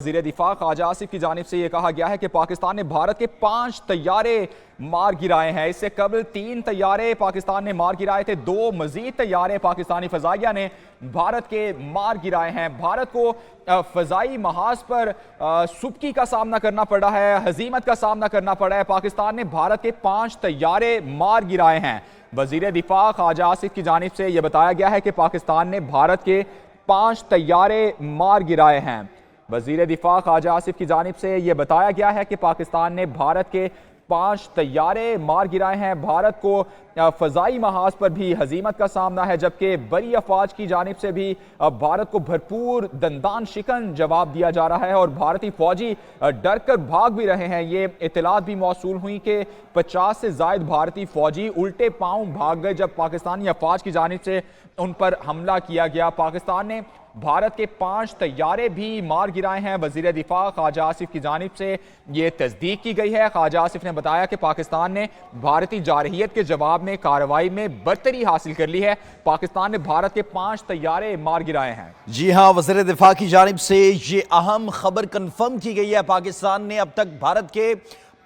वज़ीर दिफा ख्वाजा आसिफ की जानिब से यह कहा गया है कि पाकिस्तान ने भारत के 5 तैयारे मार गिराए हैं। इससे कबल 3 तैयारे पाकिस्तान ने मार गिराए थे। 2 मजीद तैयारे पाकिस्तानी फजाइया ने भारत के मार गिराए हैं। भारत को फजाई महाज पर सुबकी का सामना करना पड़ा है, हजीमत का सामना करना पड़ा है। पाकिस्तान ने भारत के 5 तैयारे मार गिराए हैं। वज़ीर दिफा ख्वाजा आसिफ की जानिब से यह बताया गया है कि पाकिस्तान ने भारत के 5 तैयारे मार गिराए हैं। वज़ीर दिफा ख्वाजा आसिफ की जानिब से यह बताया गया है कि पाकिस्तान ने भारत के 5 तैयारे मार गिराए हैं। भारत को फ़ज़ाई महाज पर भी हजीमत का सामना है, जबकि बरी अफवाज की जानिब से भी भारत को भरपूर दंदान शिकन जवाब दिया जा रहा है और भारतीय फौजी डर कर भाग भी रहे हैं। ये इत्तलात भी मौसूल हुई कि 50 से ज़ायद भारतीय फौजी उल्टे पाँव भाग गए जब पाकिस्तानी अफवाज की जानिब से उन पर हमला किया गया। पाकिस्तान ने भारत के 5 तैयारे भी मार गिराए हैं। वज़ीर दिफा ख्वाजा आसिफ की जानिब से ये तस्दीक की गई है। ख्वाजा आसिफ ने बताया कि पाकिस्तान ने भारतीय जारहियत के जवाब में कार्रवाई में बरतरी हासिल कर ली है। पाकिस्तान ने भारत के 5 तैयारे मार गिराए हैं। जी हाँ, वज़ीर दिफा की जानिब से ये अहम खबर कन्फर्म की गई है। पाकिस्तान ने अब तक भारत के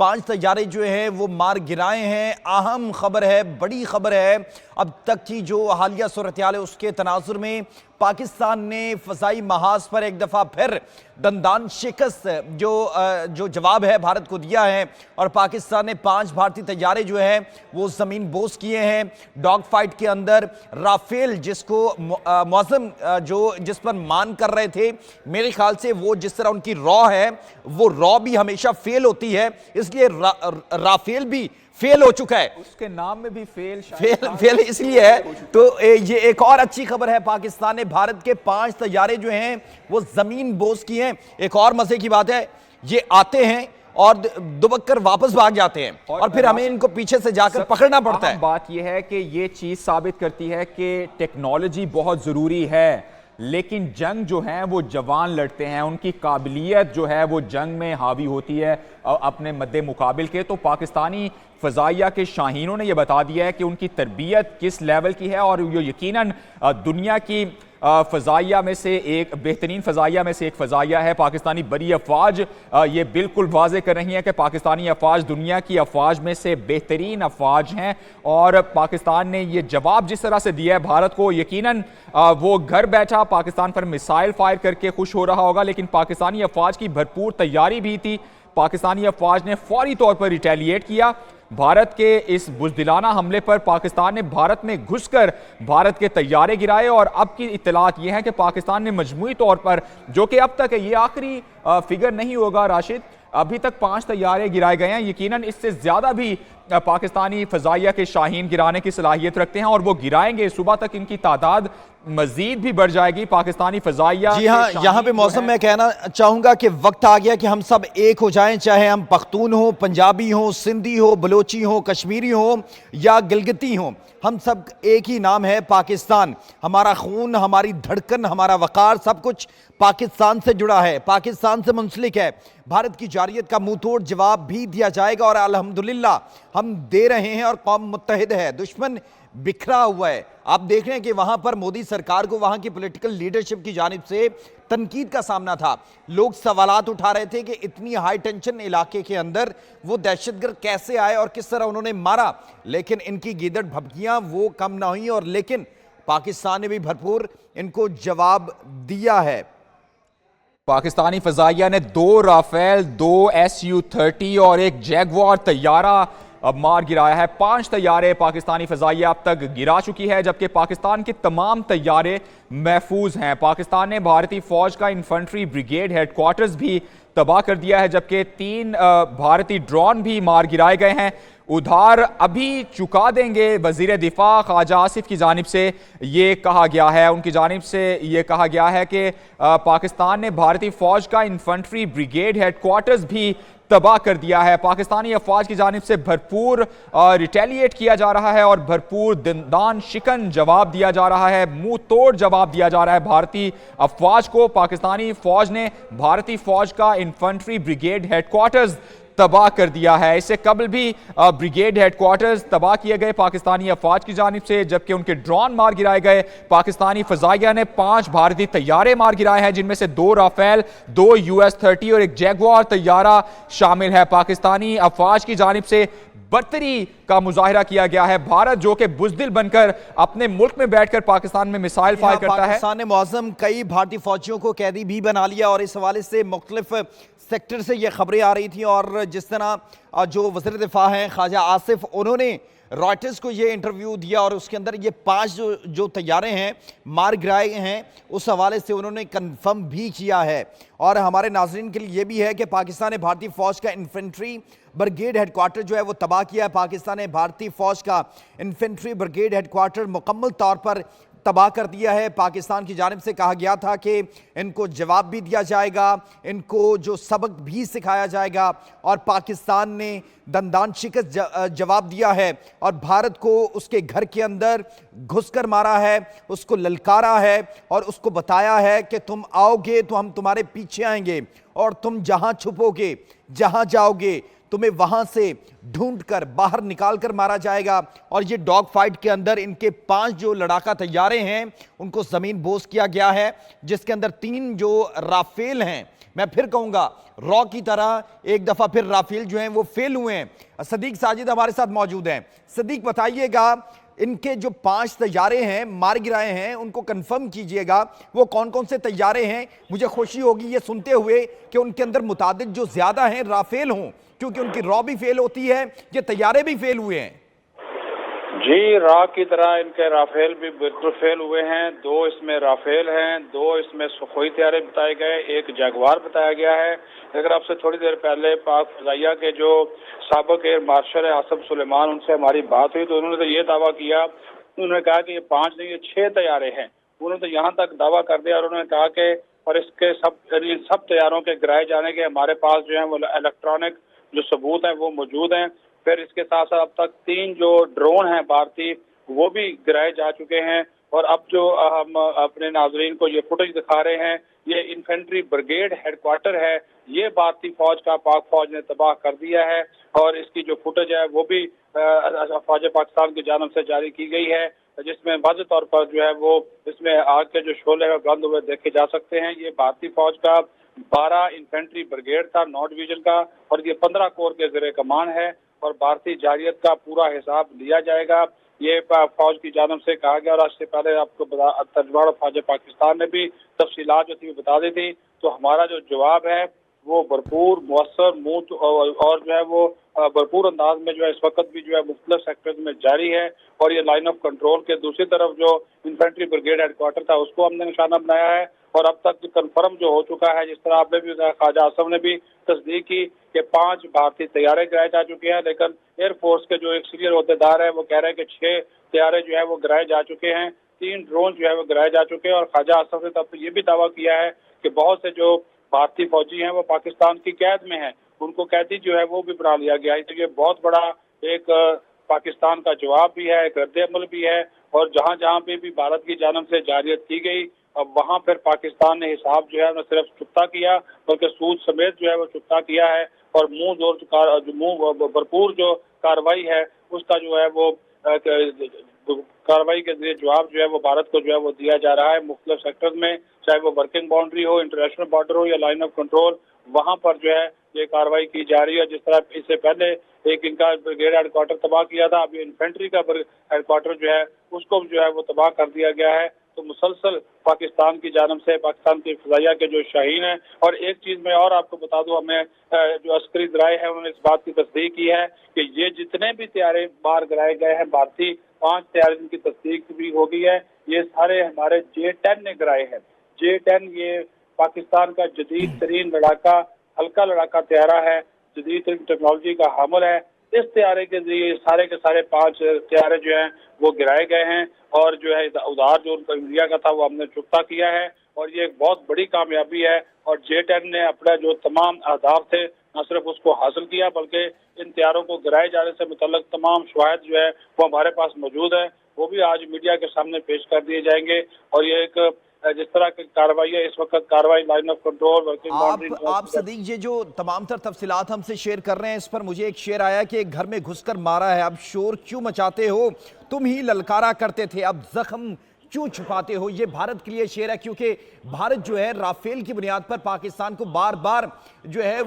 5 तैयारे जो है वो मार गिराए हैं। अहम खबर है, बड़ी खबर है। अब तक की जो हालिया सूरत-ए-हाल है उसके तनाजुर में पाकिस्तान ने फ़ज़ाई महाज पर एक दफ़ा फिर दंदान शिकस्त जो जवाब है भारत को दिया है और पाकिस्तान ने 5 भारतीय तैयारे जो हैं वो ज़मीन बोस किए हैं। डॉग फाइट के अंदर राफेल जिसको मौसम जिस पर मान कर रहे थे, मेरे ख्याल से वो जिस तरह उनकी रॉ है वो रॉ भी हमेशा फेल होती है, इसलिए राफेल भी फेल हो चुका है। उसके नाम में भी फेल इसलिए है। तो ये एक और अच्छी खबर है, पाकिस्तान ने भारत के 5 तैयारे जो हैं वो जमीन बोस किए हैं। एक और मजे की बात है, ये आते हैं और दुबक्कर वापस भाग जाते हैं और फिर हमें इनको पीछे से जाकर पकड़ना पड़ता है। बात यह है कि ये चीज साबित करती है कि टेक्नोलॉजी बहुत जरूरी है, लेकिन जंग जो है वो जवान लड़ते हैं, उनकी काबिलियत जो है वो जंग में हावी होती है अपने मद्दे मुकाबिल के। तो पाकिस्तानी फ़ज़ाइया के शाहीनों ने यह बता दिया है कि उनकी तरबियत किस लेवल की है और ये यकीनन दुनिया की फ़ज़ाइया में से एक बेहतरीन फ़ज़ाइया में से एक फ़ज़ाइया है। पाकिस्तानी बरी अफवाज ये बिल्कुल वाज़े कर रही हैं कि पाकिस्तानी अफवाज दुनिया की अफवाज में से बेहतरीन अफवाज हैं और पाकिस्तान ने ये जवाब जिस तरह से दिया है भारत को, यकीनन वो घर बैठा पाकिस्तान पर मिसाइल फायर करके खुश हो रहा होगा, लेकिन पाकिस्तानी अफवाज की भरपूर तैयारी भी थी। पाकिस्तानी अफवाज ने फौरी तौर पर रिटेलिएट किया। भारत के इस बुज़दिलाना हमले पर पाकिस्तान ने भारत में घुसकर भारत के तैयारे गिराए और अब की इत्तलात ये है कि पाकिस्तान ने मजमूई तौर पर, जो कि अब तक है, ये आखिरी फिगर नहीं होगा राशिद, अभी तक 5 तैयारे गिराए गए हैं। यकीनन इससे ज्यादा भी पाकिस्तानी फ़ज़ाइया के शाहीन गिराने की सलाहियत रखते हैं और वो गिराएंगे। सुबह तक इनकी तादाद मजीद भी बढ़ जाएगी। पाकिस्तानी फ़ज़ाइया, जी हाँ, यहाँ पे मौसम मैं कहना चाहूँगा कि वक्त आ गया कि हम सब एक हो जाएं, चाहे हम पख्तून हो, पंजाबी हो, सिंधी हो, बलोची हो, कश्मीरी हो या गिलगिती हो, हम सब एक ही नाम है पाकिस्तान। हमारा खून, हमारी धड़कन, हमारा वक़ार सब कुछ पाकिस्तान से जुड़ा है, पाकिस्तान से मुंसलिक है। भारत की जारहियत का मुंह तोड़ जवाब भी दिया जाएगा और अल्हम्दुलिल्लाह हम दे रहे हैं और कौम मुत्तहिद है, दुश्मन बिखरा हुआ है। आप देख रहे हैं कि वहां पर मोदी सरकार को वहां की पॉलिटिकल लीडरशिप की जानिब से तनकीद का सामना था। लोग सवालात उठा रहे थे कि इतनी हाई टेंशन इलाके के अंदर वो दहशतगर्द कैसे आए और किस तरह उन्होंने मारा, लेकिन इनकी गीदड़ भभकियां वो कम ना हुई और लेकिन पाकिस्तान ने भी भरपूर इनको जवाब दिया है। पाकिस्तानी फ़ज़ाइया ने 2 राफेल, 2 SU-30 और एक जैगवार तैयारा अब मार गिराया है। 5 तैयारे पाकिस्तानी फ़ज़ाइया अब तक गिरा चुकी है, जबकि पाकिस्तान के तमाम तैयारे महफूज हैं। पाकिस्तान ने भारतीय फ़ौज का इन्फेंट्री ब्रिगेड हेडक्वार्टर्स भी तबाह कर दिया है, जबकि 3 भारतीय ड्रोन भी मार गिराए गए हैं। उधार अभी चुका देंगे, वज़ीर दिफा ख्वाजा आसिफ की जानिब से ये कहा गया है। उनकी जानिब से ये कहा गया है कि पाकिस्तान ने भारतीय फ़ौज का इन्फेंट्री ब्रिगेड हेडक्वार्टर्स भी तबाह कर दिया है। पाकिस्तानी अफवाज की जानिब से भरपूर रिटेलिएट किया जा रहा है और भरपूर दंदान शिकन जवाब दिया जा रहा है, मुंह तोड़ जवाब दिया जा रहा है भारतीय अफवाज को। पाकिस्तानी फौज ने भारतीय फौज का इन्फेंट्री ब्रिगेड हेडक्वार्टर्स तबाह कर दिया है। इससे कबल भी ब्रिगेड हेडक्वार्टर्स तबाह किए गए पाकिस्तानी अफवाज की जानिब से, जबकि उनके ड्रोन मार गिराए गए। पाकिस्तानी फजाइया ने 5 भारतीय तैयारे मार गिराए हैं, जिनमें से 2 राफेल, 2 US-30 और एक जैगुआर तैयारा शामिल है। पाकिस्तानी अफवाज की जानिब से बर्तरी का मुजाहिरा किया गया है। भारत जो कि बुजदिल बनकर अपने मुल्क में बैठकर पाकिस्तान में मिसाइल फायर करता है। पाकिस्तान ने मौजम कई भारतीय फौजियों को कैदी भी बना लिया और इस हवाले से मुख्तलिफ सेक्टर से ये खबरें आ रही थी। और जिस तरह जो वज़ीर दिफा हैं ख्वाजा आसिफ, उन्होंने रॉयटर्स को ये इंटरव्यू दिया और उसके अंदर ये 5 जो तैयारे हैं मार गिराए हैं, उस हवाले से उन्होंने कंफर्म भी किया है। और हमारे नाजरीन के लिए ये भी है कि पाकिस्तान ने भारतीय फ़ौज का इन्फेंट्री ब्रिगेड हेडक्वार्टर जो है वो तबाह किया है। पाकिस्तान ने भारतीय फ़ौज का इन्फेंट्री ब्रिगेड हेडक्वार्टर मुकम्मल तौर पर तबाह कर दिया है। पाकिस्तान की जानिब से कहा गया था कि इनको जवाब भी दिया जाएगा, इनको जो सबक भी सिखाया जाएगा, और पाकिस्तान ने दंदान शिकस्त जवाब दिया है और भारत को उसके घर के अंदर घुसकर मारा है, उसको ललकारा है और उसको बताया है कि तुम आओगे तो हम तुम्हारे पीछे आएंगे और तुम जहां छुपोगे, जहां जाओगे, तुम्हें वहां से ढूंढकर बाहर निकालकर मारा जाएगा। और ये डॉग फाइट के अंदर इनके 5 जो लड़ाका तैयारे हैं उनको जमीन बोस किया गया है, जिसके अंदर 3 जो राफेल हैं, मैं फिर कहूंगा रॉ की तरह एक दफा फिर राफेल जो हैं वो फेल हुए हैं। सदीक साजिद हमारे साथ मौजूद हैं। सदीक, बताइएगा इनके जो 5 तैयारे हैं मार गिराए हैं उनको कंफर्म कीजिएगा, वो कौन कौन से तैयारे हैं। मुझे खुशी होगी ये सुनते हुए कि उनके अंदर मुतादिद जो ज्यादा हैं राफेल हों, क्योंकि उनकी रॉ भी फेल होती है, ये तैयारे भी फेल हुए हैं। जी, रॉ की तरह इनके राफेल भी बिल्कुल फेल हुए हैं। 2 इसमें राफेल हैं, 2 इसमें सुखोई तैयारे बताए गए, 1 जगुआर बताया गया है। अगर आपसे थोड़ी देर पहले पाक फजाइया के जो साबिक एयर मार्शल है आसिफ सुलेमान, उनसे हमारी बात हुई तो उन्होंने तो ये दावा किया, उन्होंने कहा कि ये 5 नहीं, ये 6 तैयारे हैं। उन्होंने तो यहाँ तक दावा कर दिया और उन्होंने कहा कि और इसके सब तैयारों के गिराए जाने के हमारे पास जो है वो इलेक्ट्रॉनिक जो सबूत हैं वो मौजूद हैं। फिर इसके साथ साथ अब तक 3 जो ड्रोन हैं भारतीय वो भी गिराए जा चुके हैं। और अब जो हम अपने नाजरीन को ये फुटेज दिखा रहे हैं, ये इन्फेंट्री ब्रिगेड हेडक्वार्टर है, ये भारतीय फौज का पाक फौज ने तबाह कर दिया है। और इसकी जो फुटेज है वो भी फौज पाकिस्तान की जानब से जारी की गई है, जिसमें वाज़ेह तौर पर जो है वो इसमें आग के जो शोले हैं बुलंद हुए देखे जा सकते हैं। ये भारतीय फौज का 12 इन्फेंट्री ब्रिगेड था, 9 डिवीजन का, और ये 15 कोर के ज़रिए कमान है और भारतीय जारियत का पूरा हिसाब लिया जाएगा, ये फौज की जानब से कहा गया। और आज से पहले आपको तर्जुमान फौज पाकिस्तान ने भी तफसीलात जो थी बता दी थी। तो हमारा जो जवाब है वो भरपूर, मुअस्सर, मुंह और जो है वो भरपूर अंदाज में जो है इस वक्त भी जो है मुख्तलिफ सेक्टर्स में जारी है। और ये लाइन ऑफ कंट्रोल के दूसरी तरफ जो इन्फेंट्री ब्रिगेड हेडक्वार्टर था उसको हमने निशाना बनाया है। और अब तक कंफर्म जो हो चुका है, जिस तरह आपने भी ख्वाजा आसिफ ने भी तस्दीक की कि 5 भारतीय तैयारे गिराए जा चुके हैं, लेकिन एयरफोर्स के जो एक सीनियर अहदेदार है वो कह रहे हैं कि 6 तैयारे जो है वो गिराए जा चुके हैं, 3 ड्रोन जो है वो गिराए जा चुके हैं। और ख्वाजा आसिफ ने तब तो ये भी दावा किया है कि बहुत से जो भारतीय फौजी हैं वो पाकिस्तान की कैद में हैं, उनको कैदी जो है वो भी बना लिया गया है। तो ये बहुत बड़ा एक पाकिस्तान का जवाब भी है, एक रद्द-ए-अमल भी है। और जहाँ जहाँ पे भी भारत की जानब से जारियत की गई, अब वहाँ फिर पाकिस्तान ने हिसाब जो है न सिर्फ चुकता किया बल्कि सूद समेत जो है वो चुकता किया है। और मुंह भरपूर जो कार्रवाई है उसका जो है वो कार्रवाई के जरिए जवाब जो है वो भारत को जो है वो दिया जा रहा है मुख्तलिफ सेक्टर्स में, चाहे वो वर्किंग बाउंड्री हो, इंटरनेशनल बॉर्डर हो या लाइन ऑफ कंट्रोल, वहाँ पर जो है ये कार्रवाई की जा रही है। जिस तरह इससे पहले एक इनका ब्रिगेड हेडक्वार्टर तबाह किया था, अभी इन्फेंट्री का हेडक्वार्टर जो है उसको जो है वो तबाह कर दिया गया है। तो मुसलसल पाकिस्तान की जानब से पाकिस्तान की फजाइया के जो शाहीन है। और एक चीज़ मैं और आपको बता दूं, हमें जो अस्करी ज़राए हैं उन्होंने इस बात की तस्दीक की है कि ये जितने भी तैयारे बाहर गिराए गए हैं भारतीय, 5 तैयारे जिनकी तस्दीक भी हो गई है, ये सारे हमारे J-10 ने गिराए हैं। J-10 ये पाकिस्तान का जदीद तरीन लड़ाका, हल्का लड़ाका तैयारा है, जदीद तरीन टेक्नोलॉजी का हामिल है। इस तैयारे के जरिए सारे के सारे 5 तैयारे जो हैं वो गिराए गए हैं। और जो है उधार जो उनका इंडिया का था वो हमने चुकता किया है और ये एक बहुत बड़ी कामयाबी है। और J-10 ने अपना जो तमाम अहदाफ थे न सिर्फ उसको हासिल किया बल्कि इन तैयारों को गिराए जाने से मुतल्लिक तमाम शवाहिद जो है वो हमारे पास मौजूद है, वो भी आज मीडिया के सामने पेश कर दिए जाएंगे। और ये एक जिस तरह की कार्रवाई है इस वक्त, कार्रवाई line of control working boundary. आप सदीक जी जो तमाम तर तफसीलात हमसे शेयर कर रहे हैं, इस पर मुझे एक शेर आया कि एक घर में घुसकर मारा है, अब शोर क्यों मचाते हो, तुम ही ललकारा करते थे, अब जख्म क्यों छुपाते हो। ये भारत के लिए शेर है, क्योंकि भारत जो है राफेल की बुनियाद पर पाकिस्तान को बार बार जो है